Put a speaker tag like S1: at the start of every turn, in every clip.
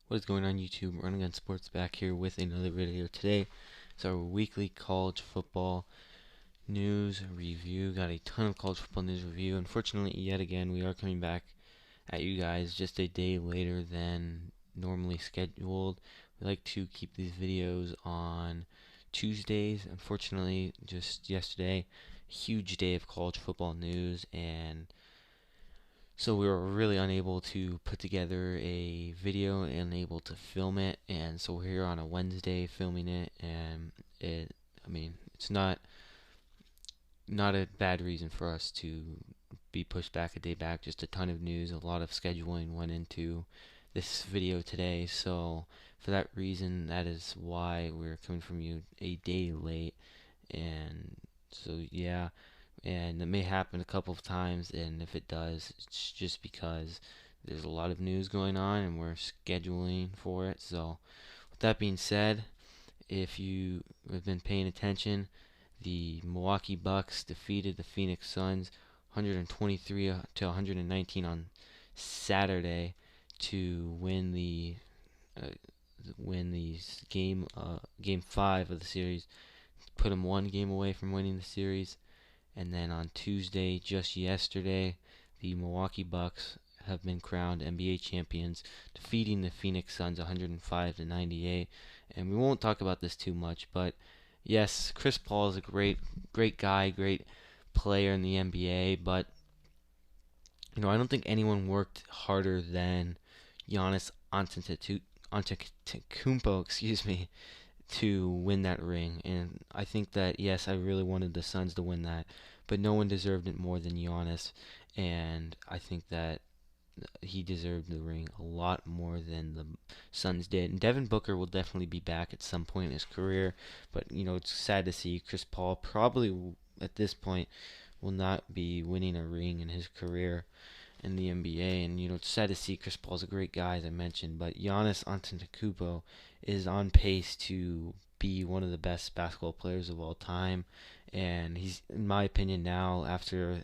S1: What is going on YouTube? Running on Sports back here with another video. Today it's our weekly college football news review. Got a ton of college football news review. Unfortunately, yet again, we are coming back at you guys just a day later than normally scheduled. We like to keep these videos on Tuesdays. Unfortunately, just yesterday, huge day of college football news, and so we were really unable to put together a video and able to film it, and so we're here on a Wednesday filming it, and it's not a bad reason for us to be pushed back a day back. Just a ton of news, a lot of scheduling went into this video today, so for that reason, that is why we're coming from you a day late, and so yeah, and it may happen a couple of times, and if it does, it's just because there's a lot of news going on and we're scheduling for it. So with that being said, if you have been paying attention, the Milwaukee Bucks defeated the Phoenix Suns 123 to 119 on Saturday to win the uh, game 5 of the series, put them one game away from winning the series. And then on Tuesday, just yesterday, the Milwaukee Bucks have been crowned NBA champions, defeating the Phoenix Suns 105 to 98. And we won't talk about this too much, but yes, Chris Paul is a great guy, great player in the NBA, but I don't think anyone worked harder than Giannis Antetokounmpo, to win that ring. And I think that, yes, I really wanted the Suns to win that, but no one deserved it more than Giannis. And I think that he deserved the ring a lot more than the Suns did. And Devin Booker will definitely be back at some point in his career, but it's sad to see Chris Paul probably at this point will not be winning a ring in his career in the NBA. And it's sad to see. Chris Paul's a great guy, as I mentioned, but Giannis Antetokounmpo is on pace to be one of the best basketball players of all time, and he's, in my opinion, now after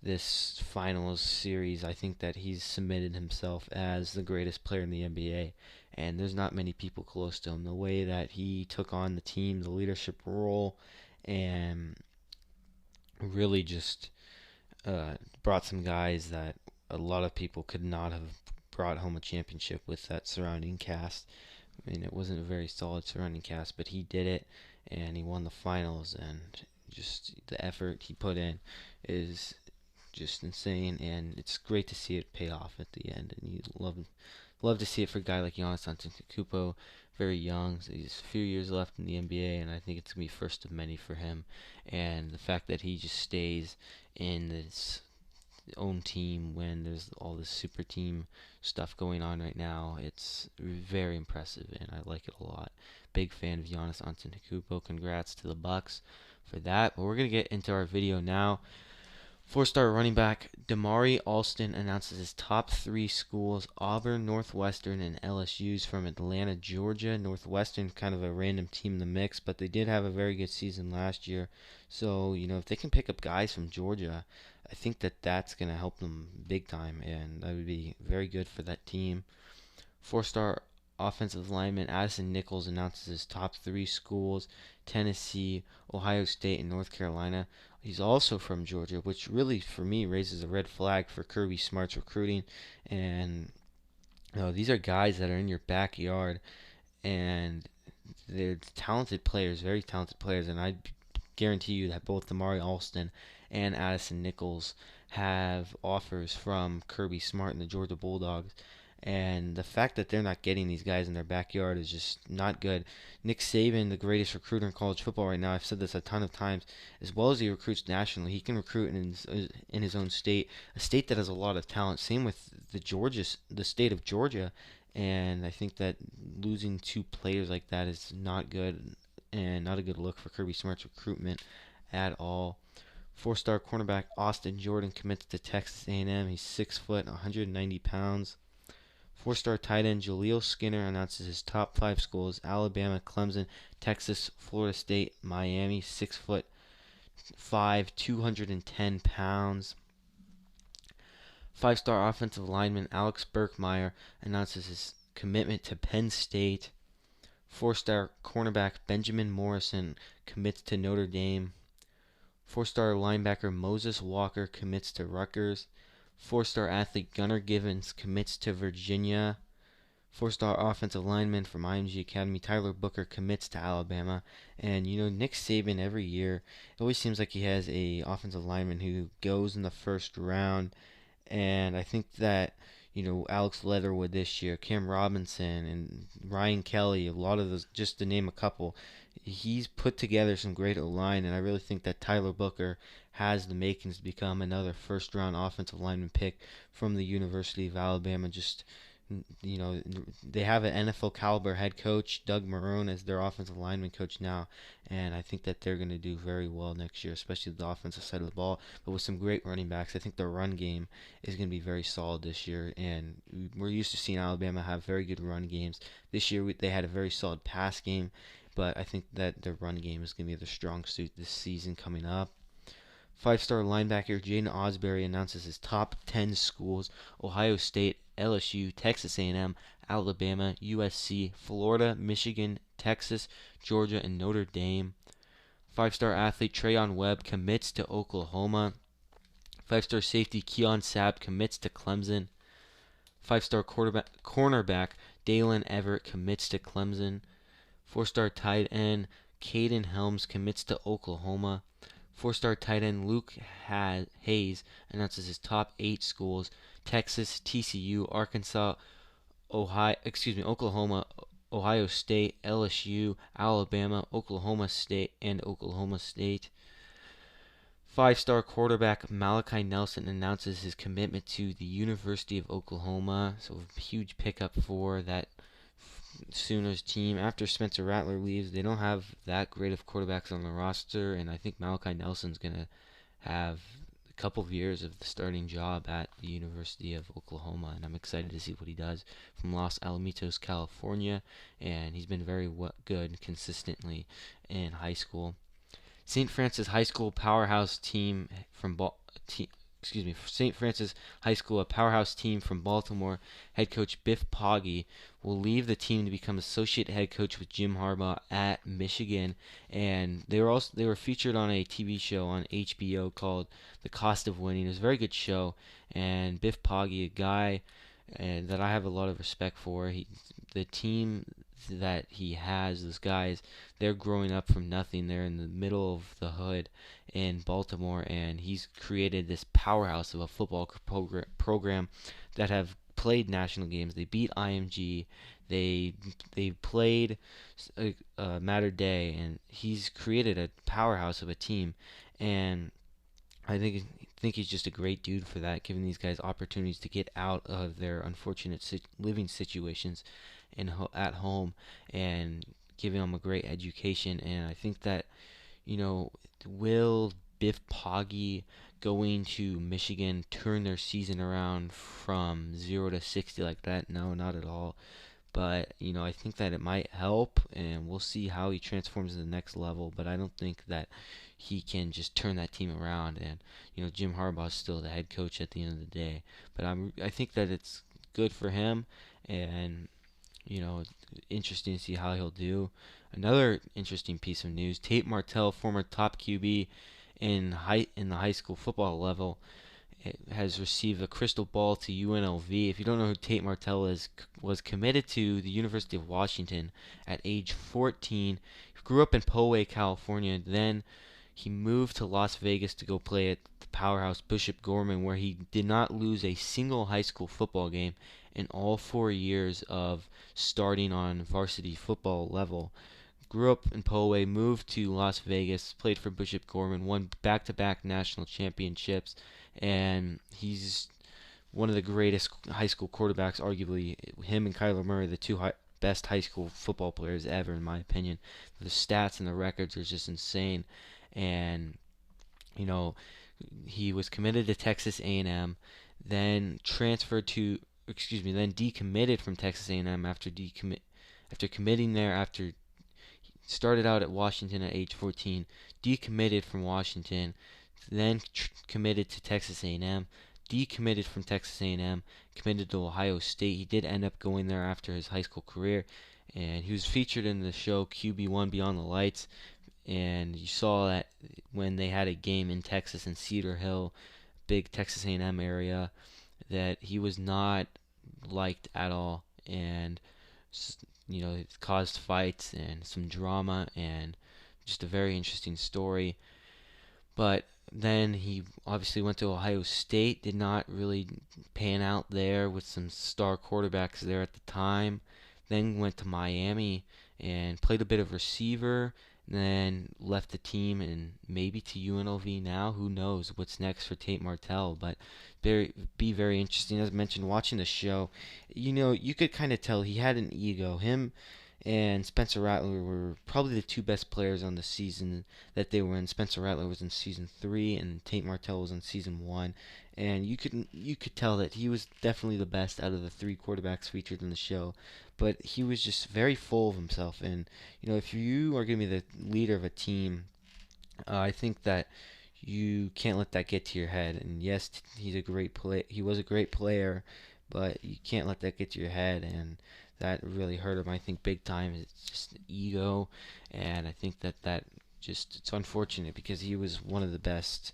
S1: this finals series, I think that he's cemented himself as the greatest player in the NBA, and there's not many people close to him. The way that he took on the team, the leadership role, and really just brought some guys that a lot of people could not have brought home a championship with that surrounding cast. It wasn't a very solid surrounding cast, but he did it, and he won the finals, and just the effort he put in is just insane, and it's great to see it pay off at the end. And you love to see it for a guy like Giannis Antetokounmpo, very young. So he's a few years left in the NBA, and I think it's gonna be first of many for him. And the fact that he just stays in this own team when there's all this super team stuff going on right now, it's very impressive, and I like it a lot. Big fan of Giannis Antetokounmpo. Congrats to the Bucks for that. But we're gonna get into our video now. Four-star running back Damari Alston announces his top 3 schools: Auburn, Northwestern, and LSU's from Atlanta, Georgia. Northwestern, kind of a random team in the mix, but they did have a very good season last year. So, if they can pick up guys from Georgia, I think that that's going to help them big time, and that would be very good for that team. Four-star offensive lineman Addison Nichols announces his top 3 schools: Tennessee, Ohio State, and North Carolina. He's also from Georgia, which really, for me, raises a red flag for Kirby Smart's recruiting. And these are guys that are in your backyard, and they're talented players, very talented players. And I guarantee you that both Damari Alston and Addison Nichols have offers from Kirby Smart and the Georgia Bulldogs. And the fact that they're not getting these guys in their backyard is just not good. Nick Saban, the greatest recruiter in college football right now, I've said this a ton of times, as well as he recruits nationally, he can recruit in his own state, a state that has a lot of talent. Same with the state of Georgia. And I think that losing 2 players like that is not good, and not a good look for Kirby Smart's recruitment at all. Four-star cornerback Austin Jordan commits to Texas A&M. He's 6 foot, 190 pounds. Four-star tight end Jaleel Skinner announces his top 5 schools: Alabama, Clemson, Texas, Florida State, Miami. 6 foot 5, 210 pounds. 5-star offensive lineman Alex Burkmeyer announces his commitment to Penn State. 4-star cornerback Benjamin Morrison commits to Notre Dame. 4-star linebacker Moses Walker commits to Rutgers. 4-star athlete Gunnar Givens commits to Virginia. 4-star offensive lineman from IMG Academy Tyler Booker commits to Alabama. And Nick Saban every year, it always seems like he has a offensive lineman who goes in the first round. And I think that Alex Leatherwood this year, Cam Robinson, and Ryan Kelly, a lot of those, just to name a couple, he's put together some great O-line, and I really think that Tyler Booker has the makings to become another first-round offensive lineman pick from the University of Alabama. Just they have an NFL caliber head coach, Doug Marrone, as their offensive lineman coach now, and I think that they're going to do very well next year, especially the offensive side of the ball. But with some great running backs, I think their run game is going to be very solid this year, and we're used to seeing Alabama have very good run games. This year they had a very solid pass game, but I think that their run game is going to be their strong suit this season coming up. 5-star linebacker Jaden Osbury announces his top 10 schools: Ohio State, LSU, Texas A&M, Alabama, USC, Florida, Michigan, Texas, Georgia, and Notre Dame. 5-star athlete Trayon Webb commits to Oklahoma. 5-star safety Keon Sabb commits to Clemson. 5-star cornerback Dalen Everett commits to Clemson. 4-star tight end Caden Helms commits to Oklahoma. 4-star tight end Luke Hayes announces his top 8 schools: Texas, TCU, Arkansas, Oklahoma, Ohio State, LSU, Alabama, Oklahoma State, and Oklahoma State. 5-star quarterback Malachi Nelson announces his commitment to the University of Oklahoma. So a huge pickup for that Sooners team. After Spencer Rattler leaves, they don't have that great of quarterbacks on the roster, and I think Malachi Nelson's going to have a couple of years of the starting job at the University of Oklahoma, and I'm excited to see what he does from Los Alamitos, California, and he's been very good consistently in high school. St. Francis High School powerhouse team from St. Francis High School, a powerhouse team from Baltimore. Head coach Biff Poggi will leave the team to become associate head coach with Jim Harbaugh at Michigan, and they were featured on a TV show on HBO called The Cost of Winning. It was a very good show, and Biff Poggi, a guy that I have a lot of respect for. The team that he has, those guys, they're growing up from nothing. They're in the middle of the hood in Baltimore, and he's created this powerhouse of a football program that have played national games. They beat IMG. They played Mater Dei, and he's created a powerhouse of a team. And I think he's just a great dude for that, giving these guys opportunities to get out of their unfortunate living situations at home and giving them a great education. And I think that, will Biff Poggi going to Michigan turn their season around from 0 to 60 like that? No, not at all. But, I think that it might help, and we'll see how he transforms to the next level. But I don't think that he can just turn that team around. And, Jim Harbaugh is still the head coach at the end of the day. But I think that it's good for him, and, interesting to see how he'll do. Another interesting piece of news: Tate Martell, former top QB in the high school football level, has received a crystal ball to UNLV. If you don't know who Tate Martell is, was committed to the University of Washington at age 14. He grew up in Poway, California. Then he moved to Las Vegas to go play at the powerhouse Bishop Gorman, where he did not lose a single high school football game in all 4 years of starting on varsity football level. Grew up in Poway, moved to Las Vegas, played for Bishop Gorman, won back-to-back national championships, and he's one of the greatest high school quarterbacks, arguably. Him and Kyler Murray, the two best high school football players ever, in my opinion. The stats and the records are just insane. And, he was committed to Texas A&M, then then decommitted from Texas A&M after committing there after started out at Washington at age 14, decommitted from Washington, then committed to Texas A&M, decommitted from Texas A&M, committed to Ohio State. He did end up going there after his high school career, and he was featured in the show QB1 Beyond the Lights. And you saw that when they had a game in Texas in Cedar Hill, big Texas A&M area, that he was not liked at all, and it caused fights and some drama and just a very interesting story. But then he obviously went to Ohio State, did not really pan out there with some star quarterbacks there at the time. Then went to Miami and played a bit of receiver, then left the team and maybe to UNLV now. Who knows what's next for Tate Martell? But be very interesting. As I mentioned, watching the show, you could kind of tell he had an ego. Him and Spencer Rattler were probably the two best players on the season that they were in. Spencer Rattler was in season 3, and Tate Martell was in season 1. And you could tell that he was definitely the best out of the 3 quarterbacks featured in the show. But he was just very full of himself. And if you are going to be the leader of a team, I think that you can't let that get to your head. And yes, he's a great play. He was a great player, but you can't let that get to your head. And that really hurt him. I think big time. It's just ego, and I think that just it's unfortunate because he was one of the best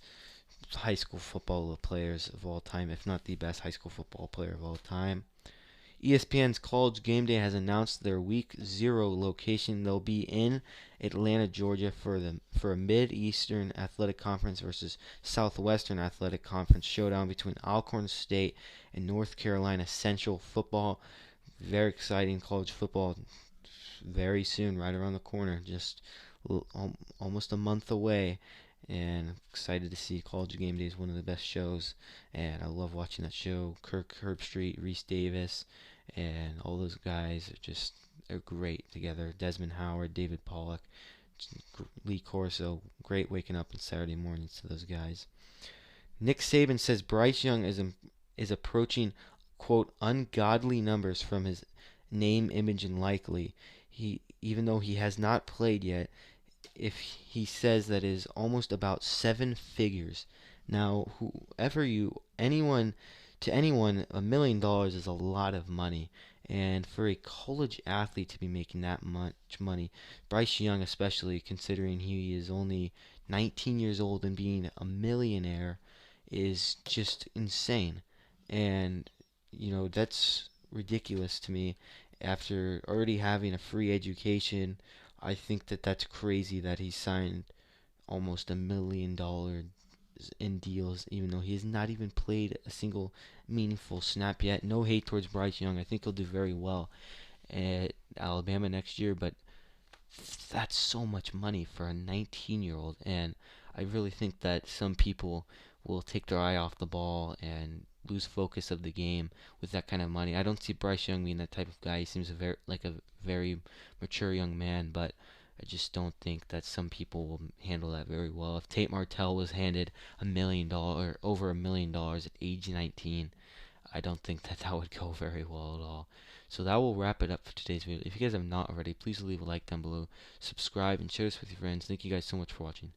S1: high school football players of all time, if not the best high school football player of all time. ESPN's College Game Day has announced their Week 0 location. They'll be in Atlanta, Georgia for a Mid-Eastern Athletic Conference versus Southwestern Athletic Conference showdown between Alcorn State and North Carolina Central football. Very exciting college football very soon, right around the corner, just almost a month away. And excited to see College Game Day is one of the best shows, and I love watching that show. Kirk Herbstreit, Reese Davis, and all those guys are great together. Desmond Howard, David Pollock, Lee Corso, great waking up on Saturday mornings to those guys. Nick Saban says Bryce Young is approaching, quote, ungodly numbers from his name, image, and likely. Even though he has not played yet, if he says that is almost about 7 figures. Now, to anyone, $1 million is a lot of money. And for a college athlete to be making that much money, Bryce Young especially, considering he is only 19 years old and being a millionaire, is just insane. And that's ridiculous to me. After already having a free education, I think that that's crazy that he signed almost $1 million in deals, even though he has not even played a single meaningful snap yet. No hate towards Bryce Young. I think he'll do very well at Alabama next year, but that's so much money for a 19-year-old, and I really think that some people will take their eye off the ball and lose focus of the game with that kind of money. I don't see Bryce Young being that type of guy. He seems like a very mature young man, but I just don't think that some people will handle that very well. If Tate Martell was handed over $1 million at age 19, I don't think that would go very well at all. So that will wrap it up for today's video. If you guys have not already, please leave a like down below, subscribe, and share this with your friends. Thank you guys so much for watching.